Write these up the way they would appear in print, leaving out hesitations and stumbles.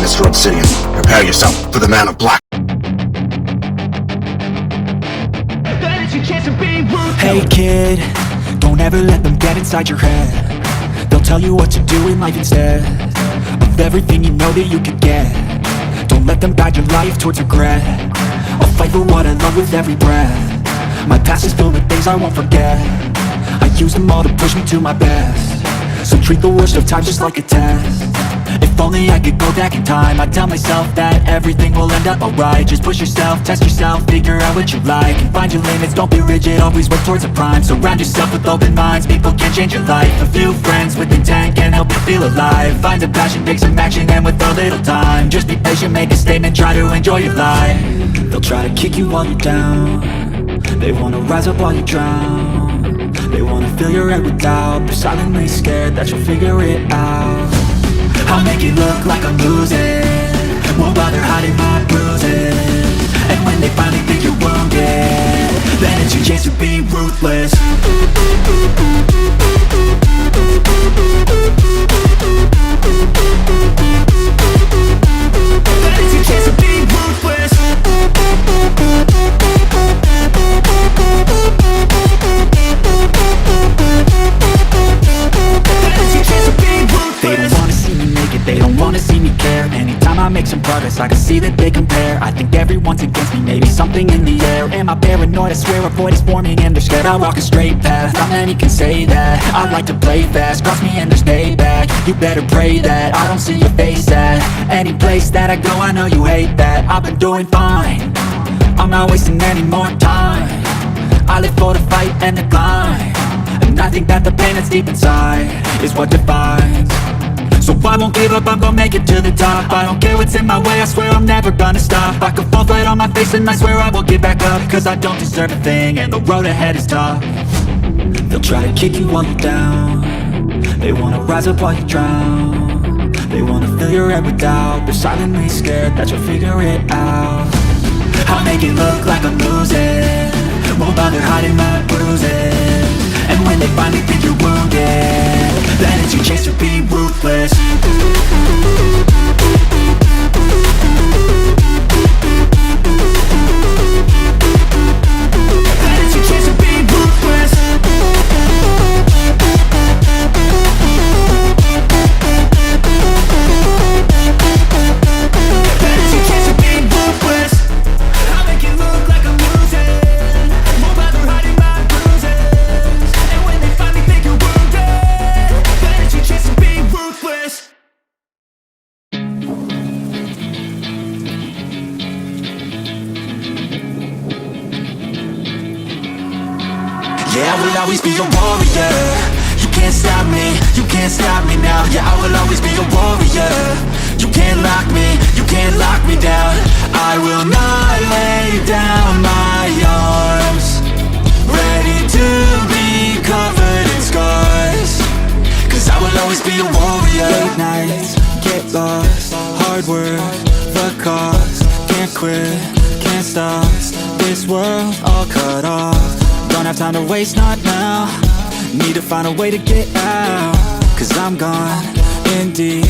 Mr. Obsidian, prepare yourself for the Man of Black. Hey kid, don't ever let them get inside your head. They'll tell you what to do in life instead of everything you know that you could get. Don't let them guide your life towards regret. I'll fight for what I love with every breath. My past is filled with things I won't forget. I use them all to push me to my best. So treat the worst of times just like a test. If only I could go back in time, I'd tell myself that everything will end up alright. Just push yourself, test yourself, figure out what you like, and find your limits, don't be rigid, always work towards a prime. Surround yourself with open minds, people can change your life. A few friends with intent can help you feel alive. Find a passion, take some action, and with a little time, just be patient, make a statement, try to enjoy your life. They'll try to kick you while you're down. They wanna rise up while you drown. They wanna fill your head with doubt. They're silently scared that you'll figure it out. I'll make it look like I'm losing, won't bother hiding my bruises. And when they finally think you're wounded, then it's your chance to be ruthless. Then it's your chance to be ruthless. They don't wanna see me make it, they don't wanna see me care. Anytime I make some progress, I can see that they compare. I think everyone's against me, maybe something in the air. Am I paranoid? I swear a void is forming and they're scared. I walk a straight path, not many can say that. I like to play fast, cross me and there's payback. You better pray that I don't see your face at any place that I go. I know you hate that. I've been doing fine, I'm not wasting any more time. I live for the fight and the climb, and I think that the pain that's deep inside is what defines. So I won't give up, I'm gonna make it to the top. I don't care what's in my way, I swear I'm never gonna stop. I could fall flat on my face and I swear I will get back up, cause I don't deserve a thing and the road ahead is tough. They'll try to kick you while you're down. They wanna rise up while you drown. They wanna fill your head with doubt. They're silently scared that you'll figure it out. I'll make it look like I'm losing, won't bother hiding my bruises. And when they finally think you're wounded, then it's your chance to be ruthless. Then it's your chance to be ruthless. Then it's your chance to be ruthless. I'll make it look like I'm losing, won't bother hiding my bruises. And when they finally think you're wounded, then it's your chance to be ruthless. Yeah, I will always be a warrior. You can't stop me, you can't stop me now. Yeah, I will always be a warrior. You can't lock me down. I will not lay down my arms, ready to be covered in scars. Cause I will always be a warrior. Late nights, get lost, hard work, the cost. Can't quit, can't stop, this world all cut off. Don't have time to waste, not now. Need to find a way to get out. Cause I'm gone in deep,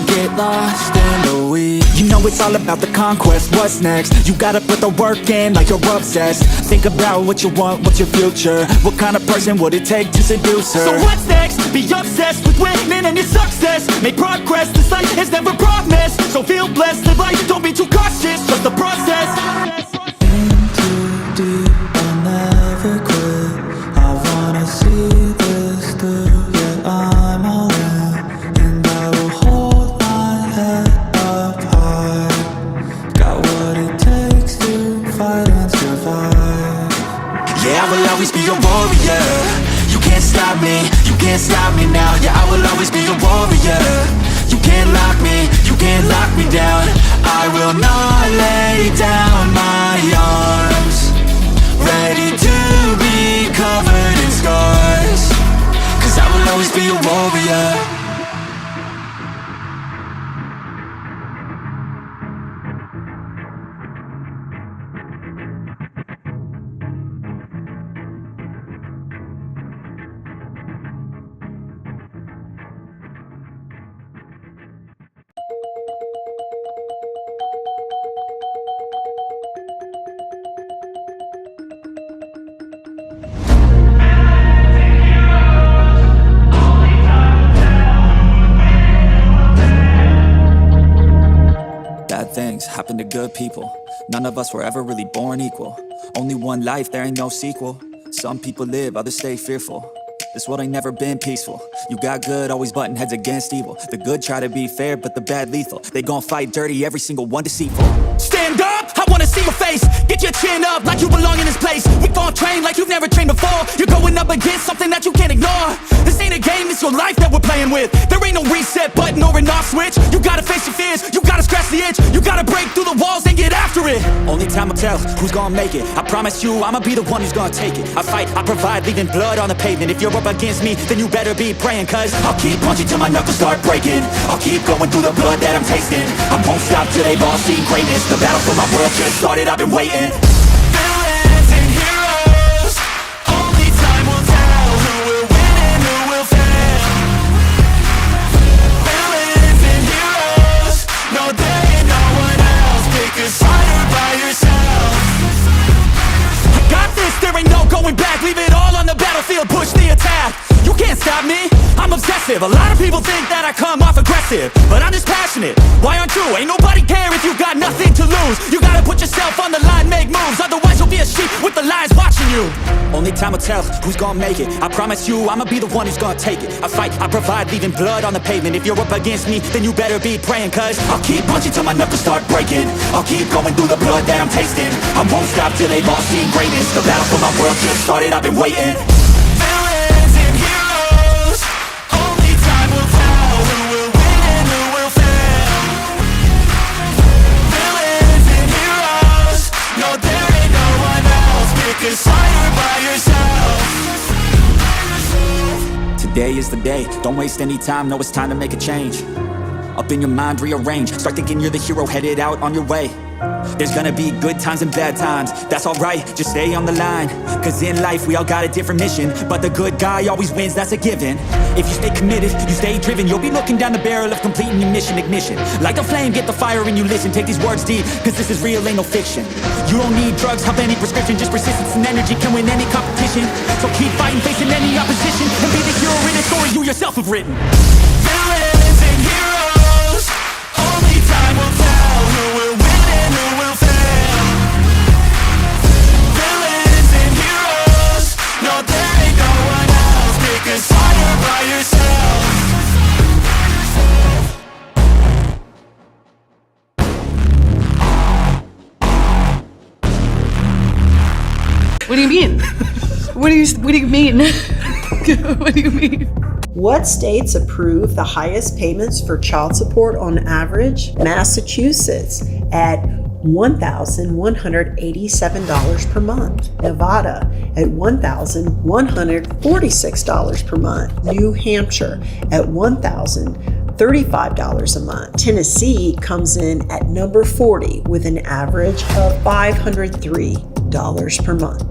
get lost in the weeds. You know it's all about the conquest, what's next? You gotta put the work in like you're obsessed. Think about what you want, what's your future? What kind of person would it take to seduce her? So what's next? Be obsessed with winning and your success. Make progress, this life is never promised. So feel blessed, live life, don't be too cautious. Trust the process. In too deep, I'll never quit. I wanna see this through, yeah, I'm all in. And I will hold my head up high. Got what it takes to fight and survive. Yeah, I will always be a warrior. You can't stop me, you can't stop me now. Yeah, I will always be a warrior. You can't lock me down. I will not lay down my arms, ready to be covered in scars. Cause I will always be a warrior. Bad things happen to good people. None of us were ever really born equal. Only one life, there ain't no sequel. Some people live, others stay fearful. This world ain't never been peaceful. You got good, always butting heads against evil. The good try to be fair, but the bad lethal. They gon' fight dirty, every single one deceitful. Stand up, I wanna see your face. Get your chin up like you belong in this place. We gon' train like you've never trained before. You're going up against something that you can't ignore. This ain't a game, it's your life that we're playing with. There ain't no reset button or an off switch. You gotta face your fears, you gotta scratch the itch. You gotta break through the walls and get after it. Only time will tell who's gonna make it. I promise you, I'ma be the one who's gonna take it. I fight, I provide, leaving blood on the pavement. If you're up against me, then you better be praying. Cause I'll keep punching till my knuckles start breaking. I'll keep going through the blood that I'm tasting. I won't stop till they've all seen greatness. The battle for my world just started, I've been waiting. Villains and heroes, only time will tell who will win and who will fail. Villains and heroes, no there ain't no one else. Pick a side or by yourself. I got this, there ain't no going back. Leave it all on the battlefield, push the attack. You can't stop me, I'm obsessive. A lot of people think that I come off aggressive, but I'm just passionate. Why aren't you? Ain't nobody care if you got nothing to lose. You gotta put yourself on the line, make moves. Otherwise you'll be a sheep with the lions watching you. Only time will tell who's gonna make it. I promise you, I'ma be the one who's gonna take it. I fight, I provide, leaving blood on the pavement. If you're up against me, then you better be praying. Cause I'll keep punching till my knuckles start breaking. I'll keep going through the blood that I'm tasting. I won't stop till they've all seen greatness. The battle for my world just started, I've been waiting. Villains and heroes, only time will tell who will win and who will fail. Villains and heroes, no there ain't no one else. Pick a side or by yourself. Today is the day, don't waste any time. No, it's time to make a change. Up in your mind, rearrange. Start thinking you're the hero headed out on your way. There's gonna be good times and bad times. That's alright, just stay on the line. Cause in life we all got a different mission, but the good guy always wins, that's a given. If you stay committed, you stay driven, you'll be looking down the barrel of completing your mission. Ignition, light the flame, get the fire and you listen. Take these words deep, cause this is real, ain't no fiction. You don't need drugs, help any prescription. Just persistence and energy can win any competition. So keep fighting, facing any opposition, and be the hero in a story you yourself have written. Villains and heroes, only time will tell who will win and who will fail. Villains and heroes, no there ain't no one else. Pick a side or by yourself. What do you mean? What do you mean? What do you mean? What states approve the highest payments for child support on average? Massachusetts at $1,187 per month. Nevada at $1,146 per month. New Hampshire at $1,035 a month. Tennessee comes in at number 40 with an average of $503 per month.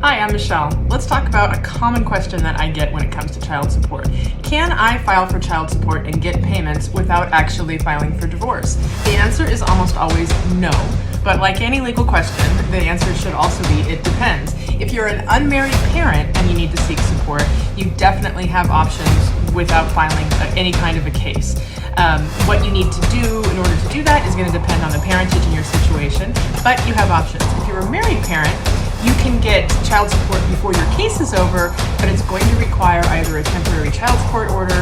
Hi, I'm Michelle. Let's talk about a common question that I get when it comes to child support. Can I file for child support and get payments without actually filing for divorce? The answer is almost always no. But like any legal question, the answer should also be it depends. If you're an unmarried parent and you need to seek support, you definitely have options without filing any kind of a case. What you need to do in order to do that is going to depend on the parentage and your situation, but you have options. If you're a married parent, you can get child support before your case is over, but it's going to require either a temporary child support order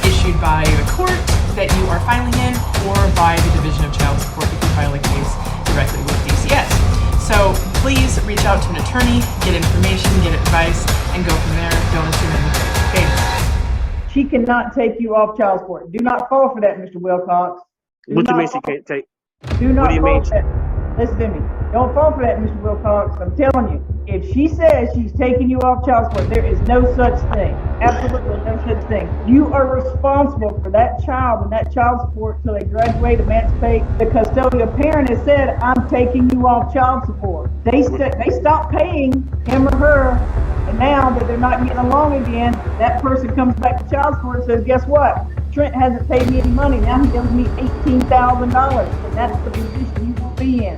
issued by the court that you are filing in, or by the Division of Child Support if you file a case directly with DCS. So please reach out to an attorney, get information, get advice, and go from there. Don't assume anything. Okay. She cannot take you off child support. Do not fall for that, Mr. Wilcox. What do you mean she can't take? Do not What do you fall mean? for that. Listen to me. Don't fall for that, Mr. Wilcox. I'm telling you, if she says she's taking you off child support, there is no such thing. Absolutely no such thing. You are responsible for that child and that child support till they graduate, emancipate. The custodial parent has said, I'm taking you off child support. They stop paying him or her, and now that they're not getting along again, that person comes back to child support and says, guess what? Trent hasn't paid me any money. Now he owes me $18,000, and that's the position you will be in.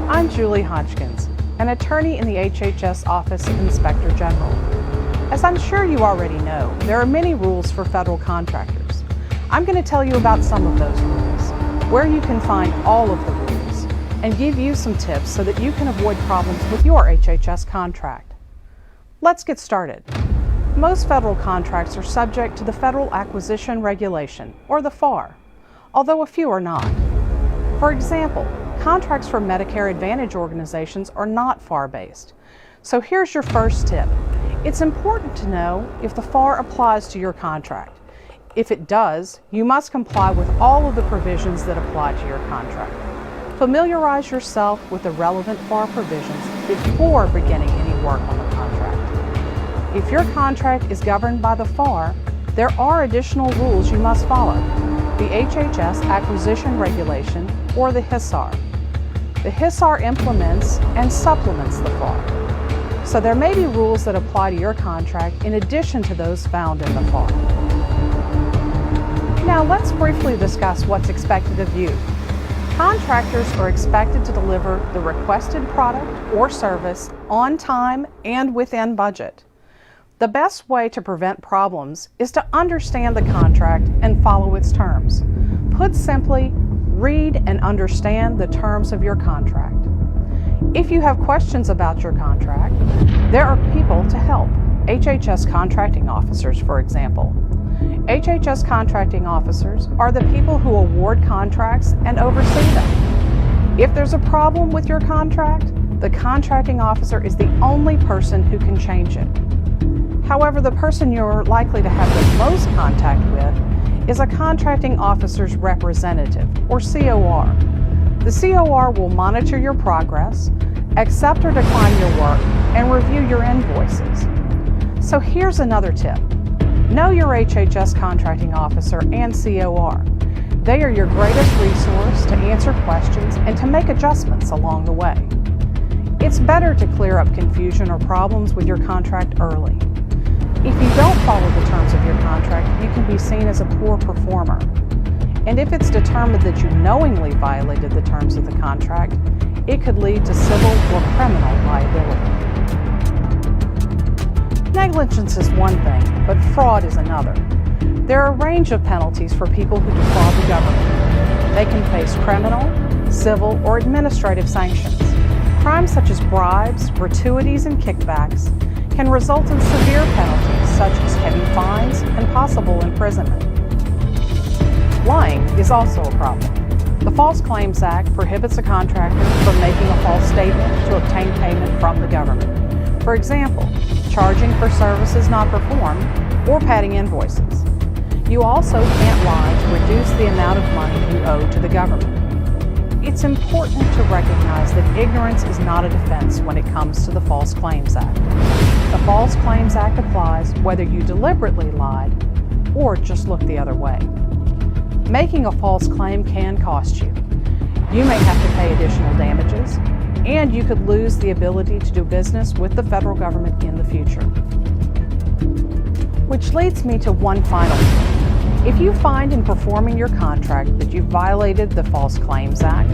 I'm Julie Hodgkins, an attorney in the HHS Office of Inspector General. As I'm sure you already know, there are many rules for federal contractors. I'm going to tell you about some of those rules, where you can find all of the rules, and give you some tips so that you can avoid problems with your HHS contract. Let's get started. Most federal contracts are subject to the Federal Acquisition Regulation, or the FAR, although a few are not. For example, contracts for Medicare Advantage organizations are not FAR-based. So here's your first tip. It's important to know if the FAR applies to your contract. If it does, you must comply with all of the provisions that apply to your contract. Familiarize yourself with the relevant FAR provisions before beginning any work on the contract. If your contract is governed by the FAR, there are additional rules you must follow. The HHS Acquisition Regulation, or the HISAR. The HISAR implements and supplements the FAR. So there may be rules that apply to your contract in addition to those found in the FAR. Now let's briefly discuss what's expected of you. Contractors are expected to deliver the requested product or service on time and within budget. The best way to prevent problems is to understand the contract and follow its terms. Put simply, read and understand the terms of your contract. If you have questions about your contract, there are people to help. HHS contracting officers, for example. HHS contracting officers are the people who award contracts and oversee them. If there's a problem with your contract, the contracting officer is the only person who can change it. However, the person you're likely to have the most contact with is a contracting officer's representative, or COR. The COR will monitor your progress, accept or decline your work, and review your invoices. So here's another tip. Know your HHS contracting officer and COR. They are your greatest resource to answer questions and to make adjustments along the way. It's better to clear up confusion or problems with your contract early. If you don't follow the terms of your contract, you can be seen as a poor performer. And if it's determined that you knowingly violated the terms of the contract, it could lead to civil or criminal liability. Negligence is one thing, but fraud is another. There are a range of penalties for people who defraud the government. They can face criminal, civil, or administrative sanctions. Crimes such as bribes, gratuities, and kickbacks can result in severe penalties such as heavy fines and possible imprisonment. Lying is also a problem. The False Claims Act prohibits a contractor from making a false statement to obtain payment from the government. For example, charging for services not performed or padding invoices. You also can't lie to reduce the amount of money you owe to the government. It's important to recognize that ignorance is not a defense when it comes to the False Claims Act. The False Claims Act applies whether you deliberately lied or just looked the other way. Making a false claim can cost you. You may have to pay additional damages, and you could lose the ability to do business with the federal government in the future. Which leads me to one final point. If you find in performing your contract that you violated the False Claims Act,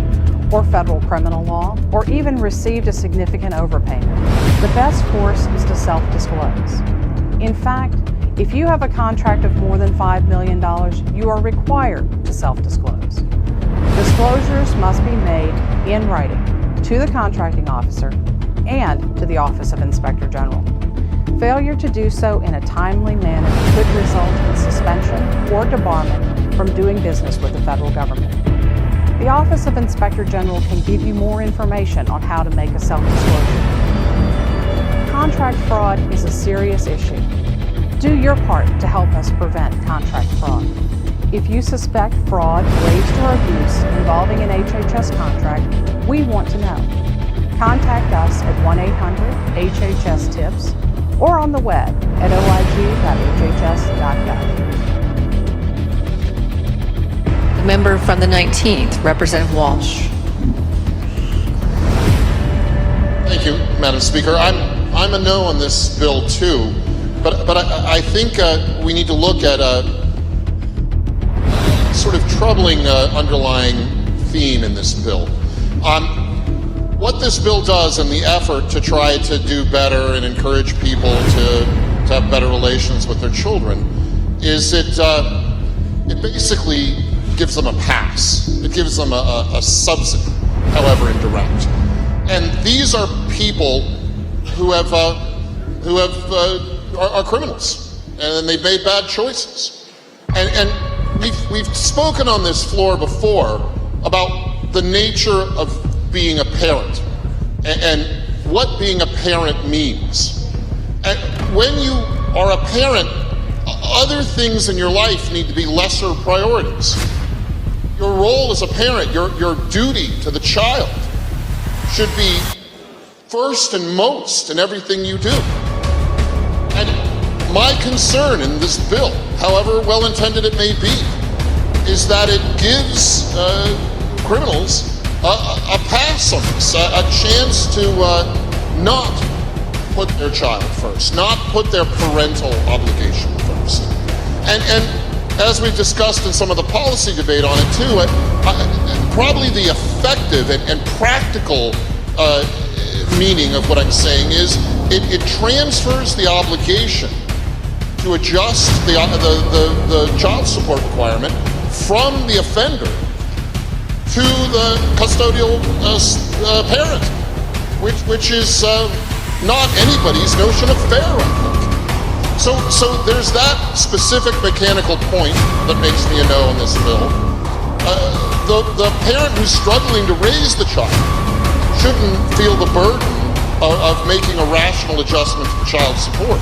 or federal criminal law, or even received a significant overpayment, the best course is to self-disclose. In fact, if you have a contract of more than $5 million, you are required to self-disclose. Disclosures must be made in writing to the contracting officer and to the Office of Inspector General. Failure to do so in a timely manner could result in suspension or debarment from doing business with the federal government. The Office of Inspector General can give you more information on how to make a self-disclosure. Contract fraud is a serious issue. Do your part to help us prevent contract fraud. If you suspect fraud, waste, or abuse involving an HHS contract, we want to know. Contact us at 1-800-HHS-TIPS or on the web at oig.hhs.gov. The member from the 19th, Representative Walsh. Thank you, Madam Speaker. I'm a no on this bill too, but I think we need to look at a sort of troubling underlying theme in this bill. What this bill does in the effort to try to do better and encourage people to have better relations with their children is it basically gives them a pass. It gives them a subsidy, however indirect. And these are people who are criminals, and they've made bad choices. And we've spoken on this floor before about the nature of being a parent and what being a parent means. And when you are a parent, other things in your life need to be lesser priorities. Your role as a parent, your duty to the child should be first and most in everything you do. And my concern in this bill, however well-intended it may be, is that it gives criminals a pass on this, a chance to not put their child first, not put their parental obligation first. And as we've discussed in some of the policy debate on it too, probably the effective and practical meaning of what I'm saying is it transfers the obligation to adjust the child support requirement from the offender to the custodial parent, which is not anybody's notion of fair, I think. So there's that specific mechanical point that makes me a no on this bill. The parent who's struggling to raise the child shouldn't feel the burden of making a rational adjustment to child support.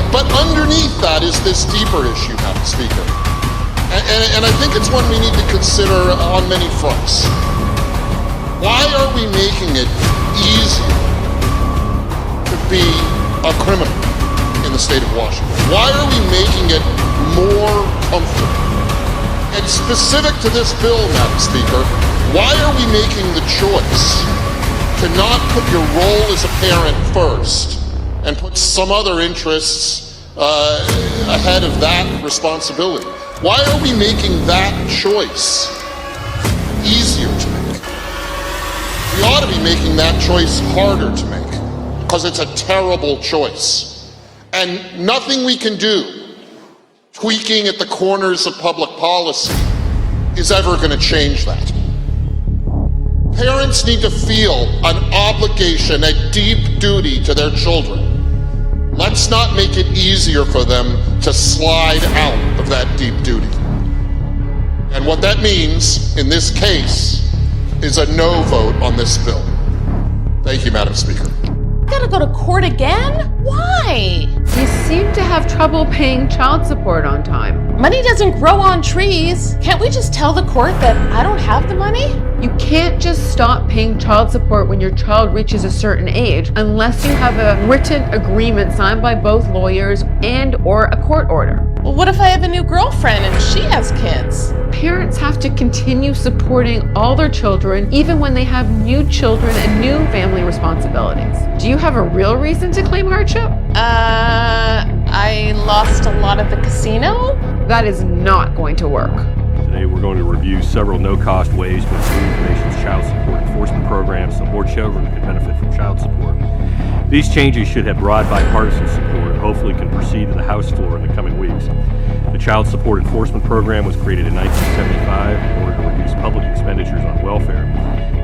But underneath that is this deeper issue, Madam Speaker. And I think it's one we need to consider on many fronts. Why are we making it easier to be a criminal in the state of Washington? Why are we making it more comfortable? And specific to this bill, Madam Speaker, why are we making the choice to not put your role as a parent first and put some other interests ahead of that responsibility? Why are we making that choice easier to make? We ought to be making that choice harder to make, because it's a terrible choice. And nothing we can do, tweaking at the corners of public policy, is ever going to change that. Parents need to feel an obligation, a deep duty to their children. Let's not make it easier for them to slide out of that deep duty. And what that means in this case is a no vote on this bill. Thank you, Madam Speaker. Gotta go to court again? Why? You seem to have trouble paying child support on time. Money doesn't grow on trees. Can't we just tell the court that I don't have the money? You can't just stop paying child support when your child reaches a certain age unless you have a written agreement signed by both lawyers and or a court order. Well, what if I have a new girlfriend and she has kids? Parents have to continue supporting all their children even when they have new children and new family responsibilities. Do you have a real reason to claim hardship? I lost a lot at the casino? That is not going to work. Today we're going to review several no-cost ways to improve the nation's child support enforcement program so more children can benefit from child support. These changes should have broad bipartisan support and hopefully can proceed to the House floor in the coming weeks. The Child Support Enforcement Program was created in 1975 in order to reduce public expenditures on welfare.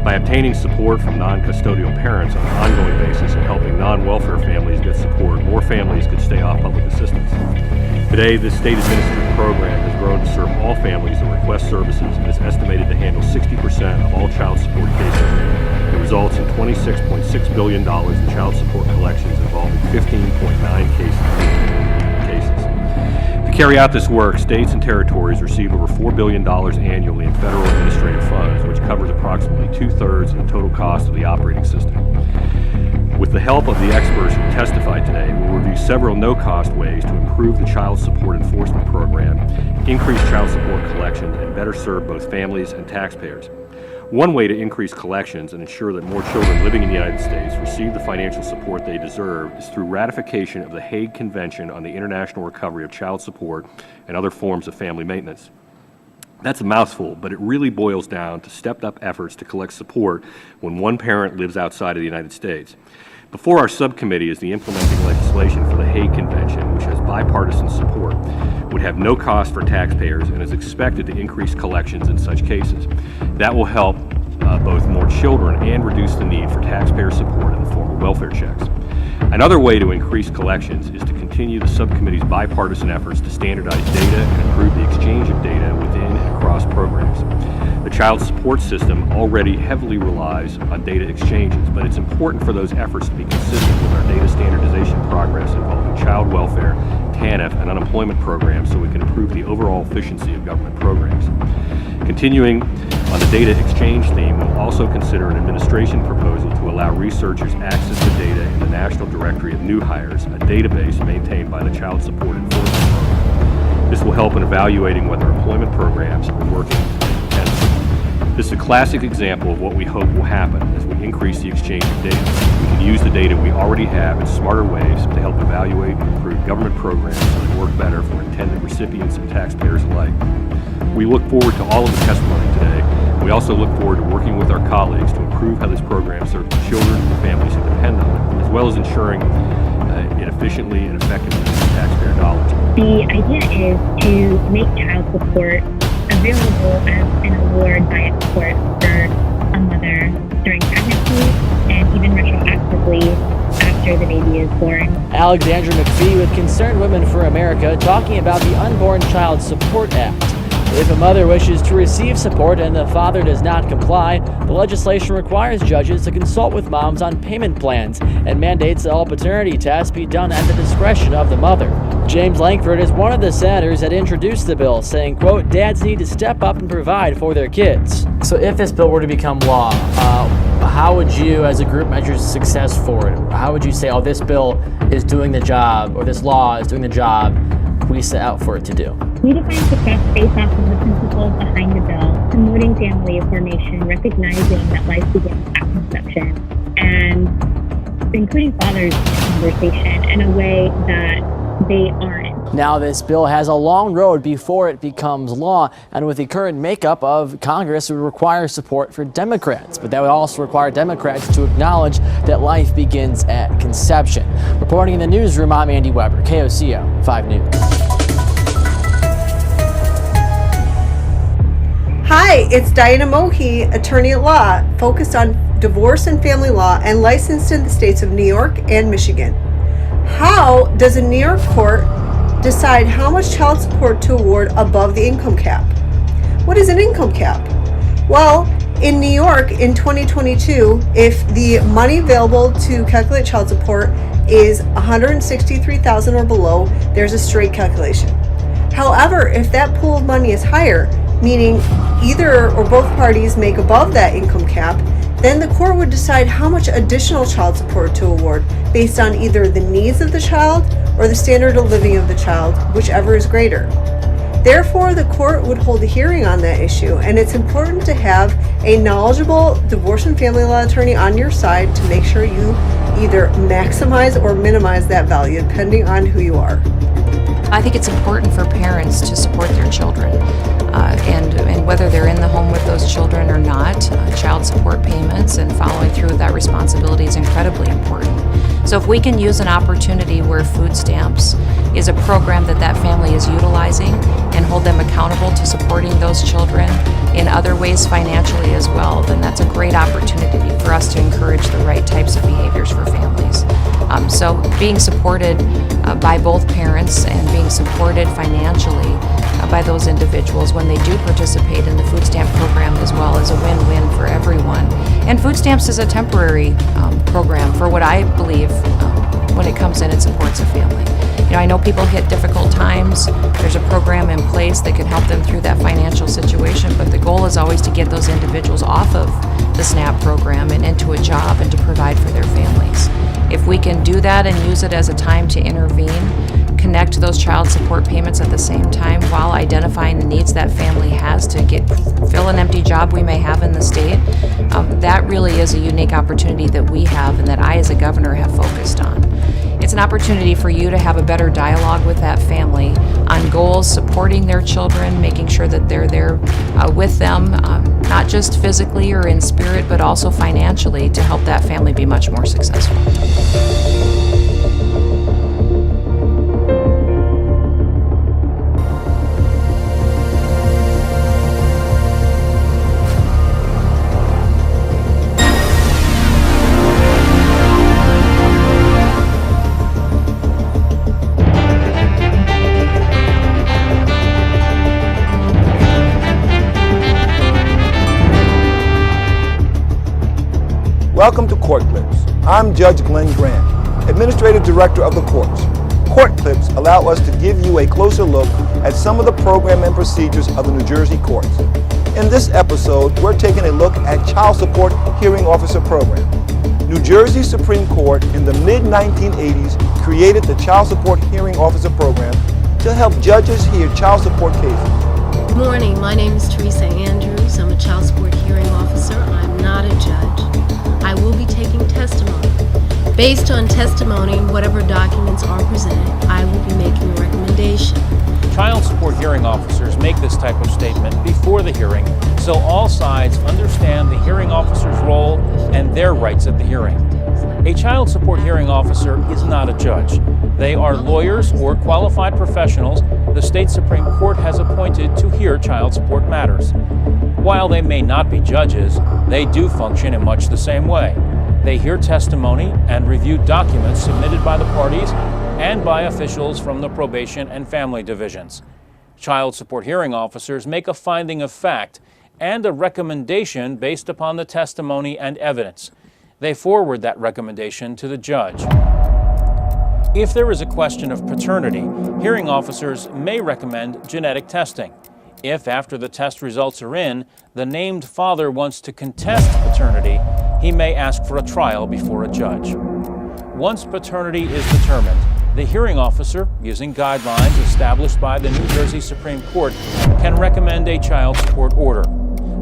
By obtaining support from non-custodial parents on an ongoing basis and helping non-welfare families get support, more families could stay off public assistance. Today, this state-administered program has grown to serve all families that request services and is estimated to handle 60% of all child support cases. It results in $26.6 billion in child support collections involving 15.9 cases. To carry out this work, states and territories receive over $4 billion annually in federal administrative funds, which covers approximately 2/3 of the total cost of the operating system. With the help of the experts who testified today, we'll review several no-cost ways to improve the child support enforcement program, increase child support collections, and better serve both families and taxpayers. One way to increase collections and ensure that more children living in the United States receive the financial support they deserve is through ratification of the Hague Convention on the International Recovery of Child Support and other forms of family maintenance. That's a mouthful, but it really boils down to stepped-up efforts to collect support when one parent lives outside of the United States. Before our subcommittee is the implementing legislation for the Hague Convention, which has bipartisan support, would have no cost for taxpayers and is expected to increase collections in such cases. That will help both more children and reduce the need for taxpayer support in the form of welfare checks. Another way to increase collections is to continue the subcommittee's bipartisan efforts to standardize data and improve the exchange of data within and across programs. The child support system already heavily relies on data exchanges, but it's important for those efforts to be consistent with our data standardization progress involving child welfare, TANF, and unemployment programs so we can improve the overall efficiency of government programs. Continuing on the data exchange theme, we'll also consider an administration proposal to allow researchers access to data in the National Directory of New Hires, a database maintained by the Child Support Enforcement Program. This will help in evaluating whether employment programs are working intensely. This is a classic example of what we hope will happen as we increase the exchange of data. We can use the data we already have in smarter ways to help evaluate and improve government programs so they work better for intended recipients and taxpayers alike. We look forward to all of the testimony today. We also look forward to working with our colleagues to improve how this program serves the children and families who depend on it, as well as ensuring it efficiently and effectively uses taxpayer dollars. The idea is to make child support available as an award by a court for a mother during pregnancy and even retroactively after the baby is born. Alexandra McPhee with Concerned Women for America talking about the Unborn Child Support Act. If a mother wishes to receive support and the father does not comply, the legislation requires judges to consult with moms on payment plans and mandates that all paternity tests be done at the discretion of the mother. James Lankford is one of the senators that introduced the bill, saying, quote, dads need to step up and provide for their kids. So if this bill were to become law, how would you, as a group, measure success for it? How would you say, oh, this bill is doing the job, or this law is doing the job we set out for it to do? We define success based off of the principles behind the bill, promoting family formation, recognizing that life begins at conception, and including fathers in conversation in a way that they aren't. Now, this bill has a long road before it becomes law, and with the current makeup of Congress, it would require support for Democrats, but that would also require Democrats to acknowledge that life begins at conception. Reporting in the newsroom, I'm Andy Weber, KOCO 5 News. Hi, it's Diana Mohi, attorney at law, focused on divorce and family law and licensed in the states of New York and Michigan. How does a New York court decide how much child support to award above the income cap? What is an income cap? Well, in New York in 2022, if the money available to calculate child support is $163,000 or below, there's a straight calculation. However, if that pool of money is higher, meaning either or both parties make above that income cap, then the court would decide how much additional child support to award based on either the needs of the child or the standard of living of the child, whichever is greater. Therefore, the court would hold a hearing on that issue, and it's important to have a knowledgeable divorce and family law attorney on your side to make sure you either maximize or minimize that value, depending on who you are. I think it's important for parents to support their children, and whether they're in the home with those children or not, child support payments and following through with that responsibility is incredibly important. So if we can use an opportunity where food stamps is a program that family is utilizing and hold them accountable to supporting those children in other ways financially as well, then that's a great opportunity for us to encourage the right types of behaviors for families. So being supported by both parents and being supported financially by those individuals when they do participate in the food stamp program as well is a win-win for everyone. And food stamps is a temporary program for what I believe when it comes in and supports a family. You know, I know people hit difficult times. There's a program in place that can help them through that financial situation, but the goal is always to get those individuals off of the SNAP program and into a job and to provide for their families. If we can do that and use it as a time to intervene, connect those child support payments at the same time while identifying the needs that family has to fill an empty job we may have in the state, that really is a unique opportunity that we have and that I as a governor have focused on. It's an opportunity for you to have a better dialogue with that family on goals, supporting their children, making sure that they're there with them, not just physically or in spirit, but also financially to help that family be much more successful. Welcome to Court Clips. I'm Judge Glenn Grant, Administrative Director of the courts. Court Clips allow us to give you a closer look at some of the program and procedures of the New Jersey courts. In this episode, we're taking a look at Child Support Hearing Officer Program. New Jersey Supreme Court in the mid-1980s created the Child Support Hearing Officer Program to help judges hear child support cases. Good morning, my name is Teresa Andrews. I'm a Child Support Hearing Officer. I'm not a judge. I will be taking testimony. Based on testimony, whatever documents are presented, I will be making a recommendation. Child support hearing officers make this type of statement before the hearing so all sides understand the hearing officer's role and their rights at the hearing. A child support hearing officer is not a judge. They are lawyers or qualified professionals the state Supreme Court has appointed to hear child support matters. While they may not be judges, they do function in much the same way. They hear testimony and review documents submitted by the parties and by officials from the probation and family divisions. Child support hearing officers make a finding of fact and a recommendation based upon the testimony and evidence. They forward that recommendation to the judge. If there is a question of paternity, hearing officers may recommend genetic testing. If, after the test results are in, the named father wants to contest paternity, he may ask for a trial before a judge. Once paternity is determined, the hearing officer, using guidelines established by the New Jersey Supreme Court, can recommend a child support order.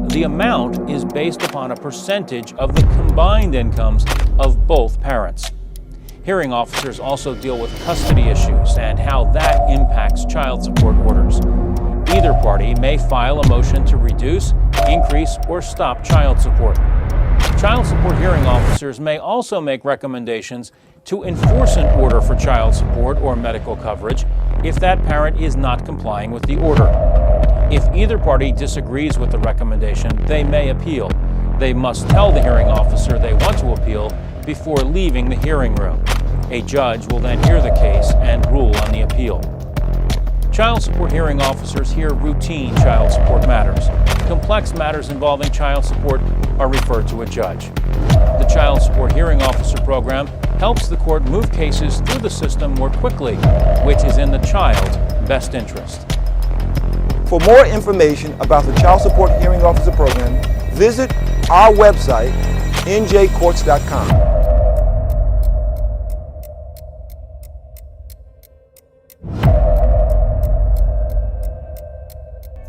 The amount is based upon a percentage of the combined incomes of both parents. Hearing officers also deal with custody issues and how that impacts child support orders. Either party may file a motion to reduce, increase, or stop child support. Child support hearing officers may also make recommendations to enforce an order for child support or medical coverage if that parent is not complying with the order. If either party disagrees with the recommendation, they may appeal. They must tell the hearing officer they want to appeal before leaving the hearing room. A judge will then hear the case and rule on the appeal. Child support hearing officers hear routine child support matters. Complex matters involving child support are referred to a judge. The Child Support Hearing Officer program helps the court move cases through the system more quickly, which is in the child's best interest. For more information about the Child Support Hearing Officer program, visit our website, njcourts.com.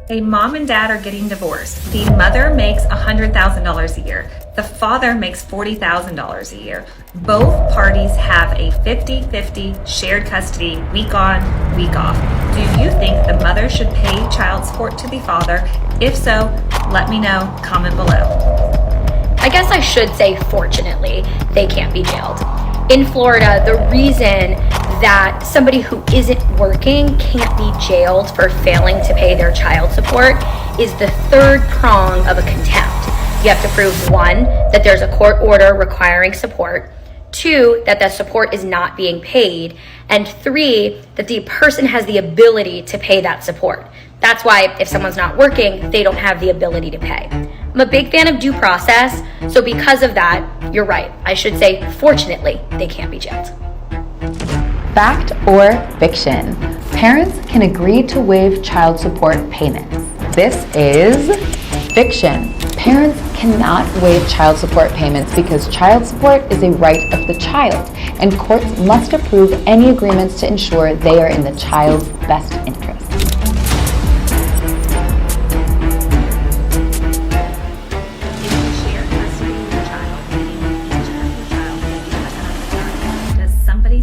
A mom and dad are getting divorced. The mother makes $100,000 a year. The father makes $40,000 a year. Both parties have a 50-50 shared custody, week on, week off. Do you think the mother should pay child support to the father? If so, let me know. Comment below. I guess I should say, fortunately, they can't be jailed. In Florida, the reason that somebody who isn't working can't be jailed for failing to pay their child support is the third prong of a contempt. You have to prove 1, that there's a court order requiring support, 2, that the support is not being paid, and 3, that the person has the ability to pay that support. That's why if someone's not working, they don't have the ability to pay. I'm a big fan of due process, so because of that, you're right. I should say, fortunately, they can't be jailed. Fact or fiction? Parents can agree to waive child support payments. This is fiction. Parents cannot waive child support payments because child support is a right of the child, and courts must approve any agreements to ensure they are in the child's best interest.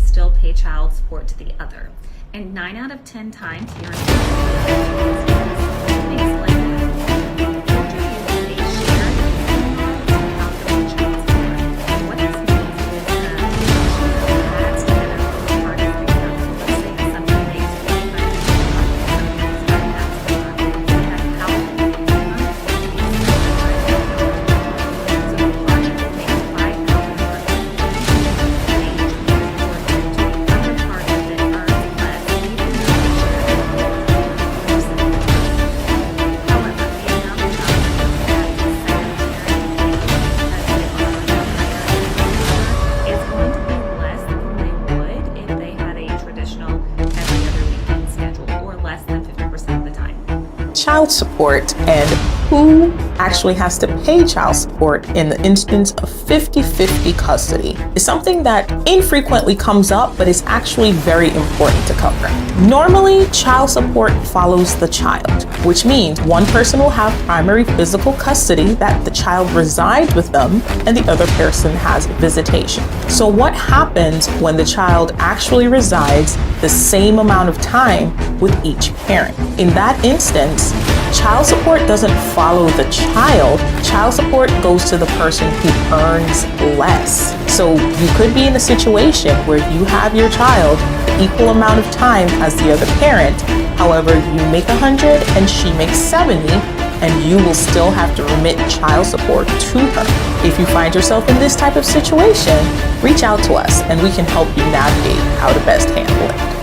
Still pay child support to the other, and 9 out of 10 times here in child support and who actually has to pay child support in the instance of 50-50 custody is something that infrequently comes up, but is actually very important to cover. Normally, child support follows the child, which means one person will have primary physical custody, that the child resides with them, and the other person has visitation. So what happens when the child actually resides the same amount of time with each parent? In that instance, child support doesn't follow the child. Child support goes to the person who earns less. So you could be in a situation where you have your child the equal amount of time as the other parent. However, you make 100 and she makes 70, and you will still have to remit child support to her. If you find yourself in this type of situation, reach out to us and we can help you navigate how to best handle it.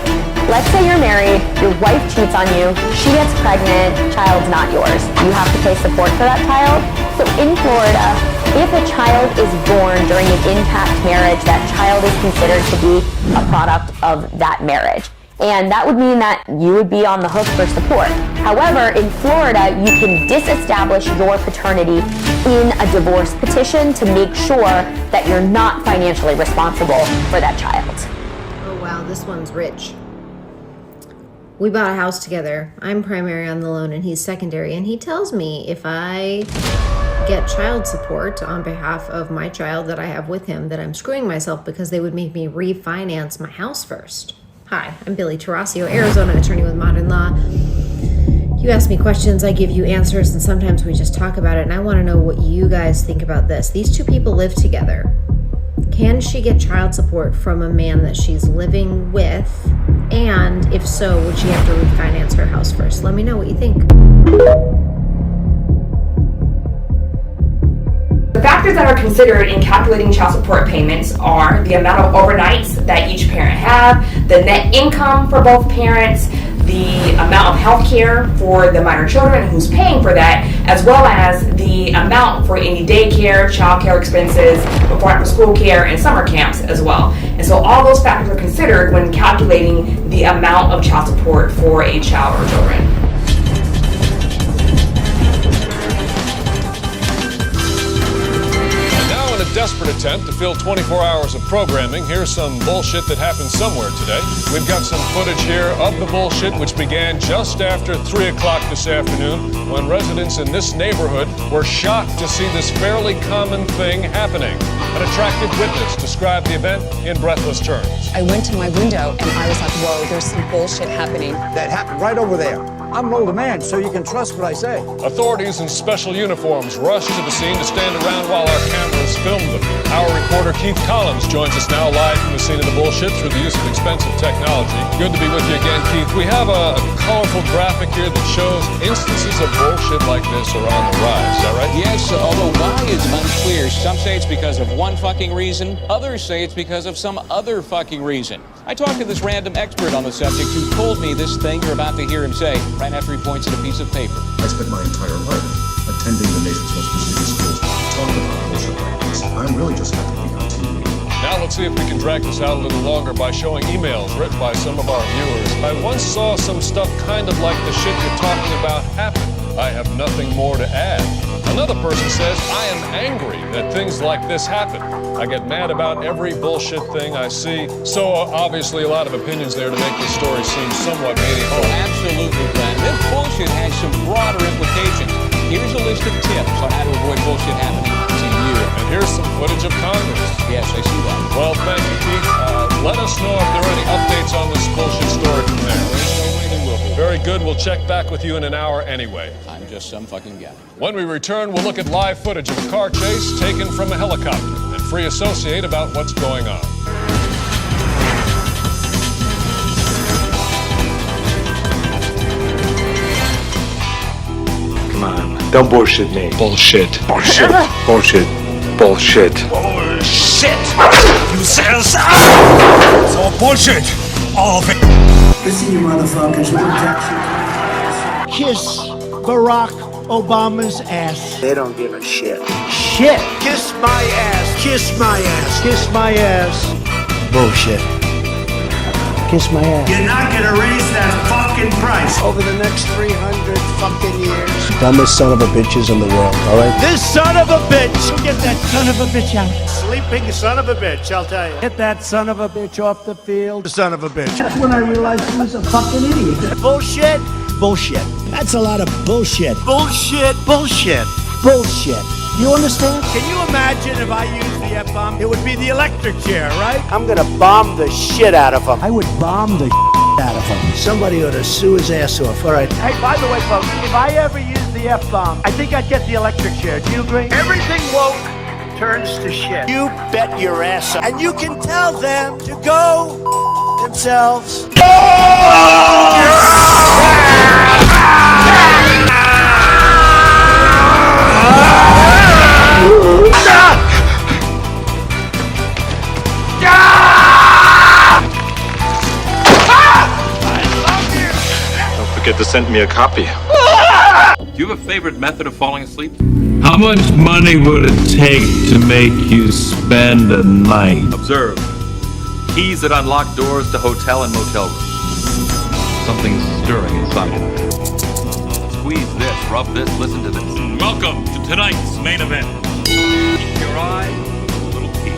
Let's say you're married, your wife cheats on you, she gets pregnant, child's not yours. You have to pay support for that child. So in Florida, if a child is born during an intact marriage, that child is considered to be a product of that marriage. And that would mean that you would be on the hook for support. However, in Florida, you can disestablish your paternity in a divorce petition to make sure that you're not financially responsible for that child. Oh wow, this one's rich. We bought a house together. I'm primary on the loan and he's secondary. And he tells me if I get child support on behalf of my child that I have with him, that I'm screwing myself because they would make me refinance my house first. Hi, I'm Billy Tarasio, Arizona attorney with Modern Law. You ask me questions, I give you answers, and sometimes we just talk about it. And I want to know what you guys think about this. These two people live together. Can she get child support from a man that she's living with? And if so, would she have to refinance her house first? Let me know what you think. The factors that are considered in calculating child support payments are the amount of overnights that each parent have, the net income for both parents, the amount of health care for the minor children and who's paying for that, as well as the amount for any daycare, childcare expenses, before after school care, and summer camps as well. And so all those factors are considered when calculating the amount of child support for a child or children. Desperate attempt to fill 24 hours of programming, here's some bullshit that happened somewhere today. We've got some footage here of the bullshit, which began just after 3 o'clock this afternoon, when residents in this neighborhood were shocked to see this fairly common thing happening. An attractive witness described the event in breathless terms. I went to my window and I was like, whoa, there's some bullshit happening. That happened right over there. I'm an older man, so you can trust what I say. Authorities in special uniforms rushed to the scene to stand around while our cameras filmed them. Our reporter Keith Collins joins us now live from the scene of the bullshit through the use of expensive technology. Good to be with you again, Keith. We have a colorful graphic here that shows instances of bullshit like this are on the rise. Is that right? Yes, although why is unclear. Some say it's because of one fucking reason. Others say it's because of some other fucking reason. I talked to this random expert on the subject who told me this thing you're about to hear him say right after he points at a piece of paper. I spent my entire life attending the nation's most prestigious schools, talking about bullshit like this. I'm really just happy to be on TV. Now let's see if we can drag this out a little longer by showing emails written by some of our viewers. I once saw some stuff kind of like the shit you're talking about happen. I have nothing more to add. Another person says, I am angry that things like this happen. I get mad about every bullshit thing I see. So obviously a lot of opinions there to make this story seem somewhat meaningful. Oh, absolutely, Glenn. This bullshit has some broader implications. Here's a list of tips on how to avoid bullshit happening to you. And here's some footage of Congress. Yes, I see that. Well, thank you, Keith. Let us know if there are any updates on this bullshit story from there. There's no way there will be. Very good. We'll check back with you in an hour anyway. I'm just some fucking guy. When we return, we'll look at live footage of a car chase taken from a helicopter and free associate about what's going on. Come on, don't bullshit me. Bullshit. Bullshit. Bullshit. Bullshit. Bullshit. You said so. It's all bullshit. All of it. Listen, you motherfuckers, we'll protect you. Kiss Barack Obama's ass. They don't give a shit. Shit. Kiss my ass. Kiss my ass. Kiss my ass. Bullshit. Kiss my ass. You're not gonna raise that fucking price over the next 300 fucking years. Dumbest son of a bitches in the world, alright? This son of a bitch! Get that son of a bitch out. Sleeping son of a bitch, I'll tell you. Get that son of a bitch off the field. Son of a bitch. That's when I realized he was a fucking idiot. Bullshit. Bullshit. That's a lot of bullshit. Bullshit. Bullshit. Bullshit. You understand? Can you imagine if I used the F-bomb? It would be the electric chair, right? I'm gonna bomb the shit out of him. I would bomb the out of him. Somebody ought to sue his ass off, all right? Hey, by the way, folks, if I ever use the F-bomb, I think I'd get the electric chair. Do you agree? Everything woke turns to shit. You bet your ass up. And you can tell them to go themselves. Don't forget to send me a copy. Do you have a favorite method of falling asleep? How much money would it take to make you spend a night? Observe. Keys that unlock doors to hotel and motel rooms. Something's stirring inside you. Squeeze this, rub this, listen to this. Welcome to tonight's main event. Keep your eye on the little key.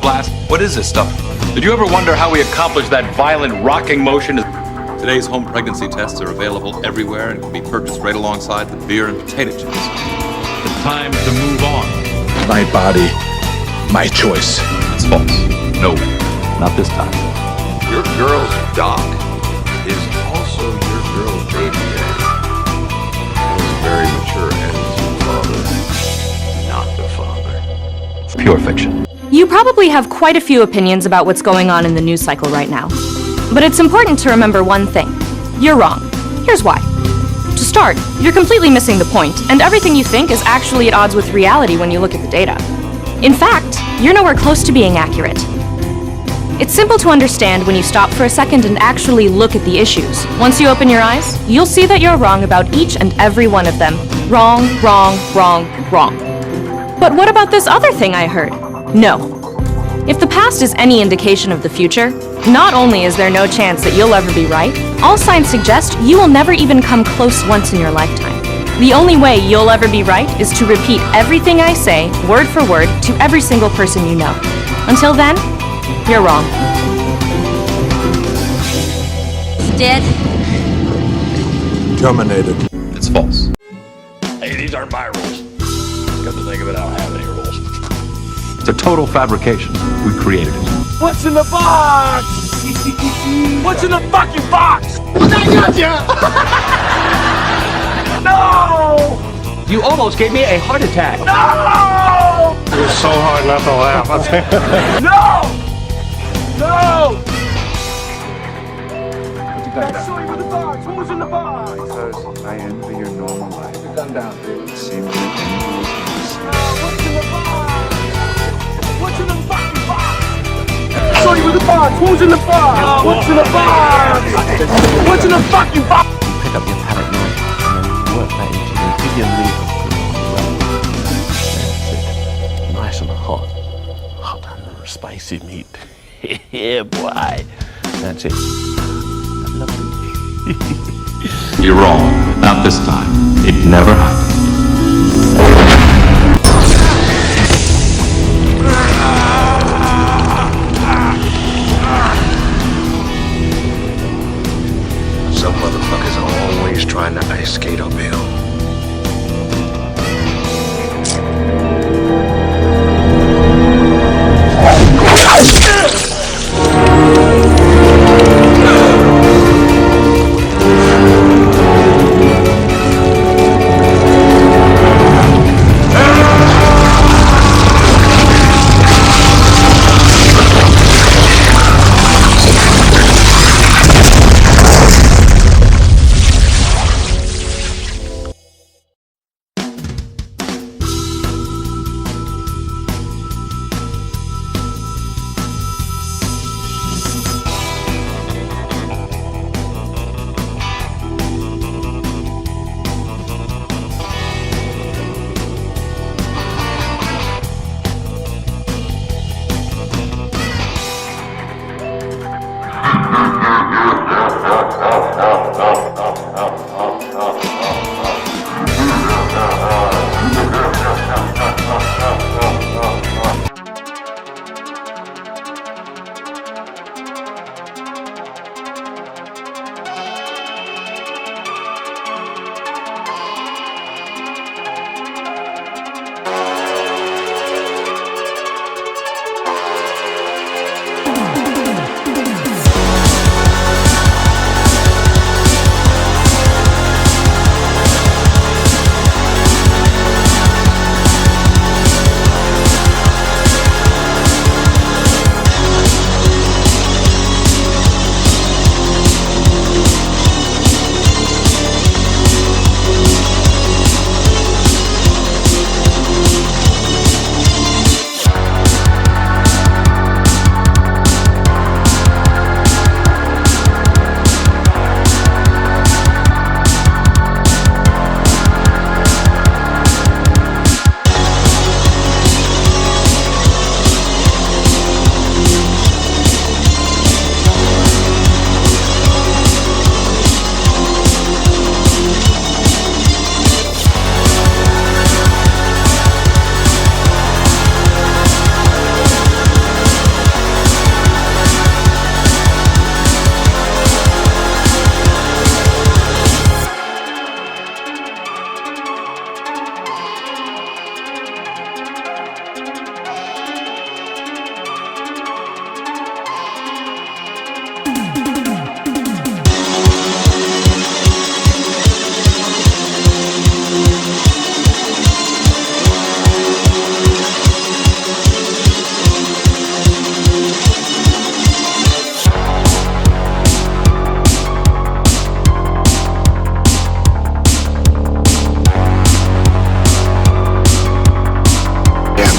Blast, what is this stuff? Did you ever wonder how we accomplished that violent rocking motion? Today's home pregnancy tests are available everywhere and can be purchased right alongside the beer and potato chips. It's time to move on. My body, my choice. It's false. No, not this time. Your girl's doc is also your girl's baby daddy. He was a very mature attitude father, not the father. Pure fiction. You probably have quite a few opinions about what's going on in the news cycle right now. But it's important to remember one thing. You're wrong. Here's why. To start, you're completely missing the point, and everything you think is actually at odds with reality when you look at the data. In fact, you're nowhere close to being accurate. It's simple to understand when you stop for a second and actually look at the issues. Once you open your eyes, you'll see that you're wrong about each and every one of them. Wrong, wrong, wrong, wrong. But what about this other thing I heard? No. If the past is any indication of the future, not only is there no chance that you'll ever be right, all signs suggest you will never even come close once in your lifetime. The only way you'll ever be right is to repeat everything I say, word for word, to every single person you know. Until then, you're wrong. Dead. Terminated. It's false. Hey, these aren't my rules. Come to think of it, I don't have any rules. It's a total fabrication. We created it. What's in the box? What's in the fucking box? I got ya! No! You almost gave me a heart attack. No! It was so hard not to laugh. No! No! Let's show you in the box. What was in the box? Because I envy your normal life. Put the gun down. It seems that anyone is What's in the box? What's in the fucking box? Show you in the box. Who's in the box? What's in the box? What's in the fucking box? pick up your palette knife and then work that into your bigger lever. That's it. Nice and hot. Hot and spicy meat. Yeah, boy. That's it. You're wrong. Not this time. It never happened. Some motherfuckers are always trying to ice skate uphill.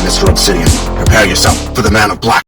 Mr. Obsidian, prepare yourself for the Man of Black.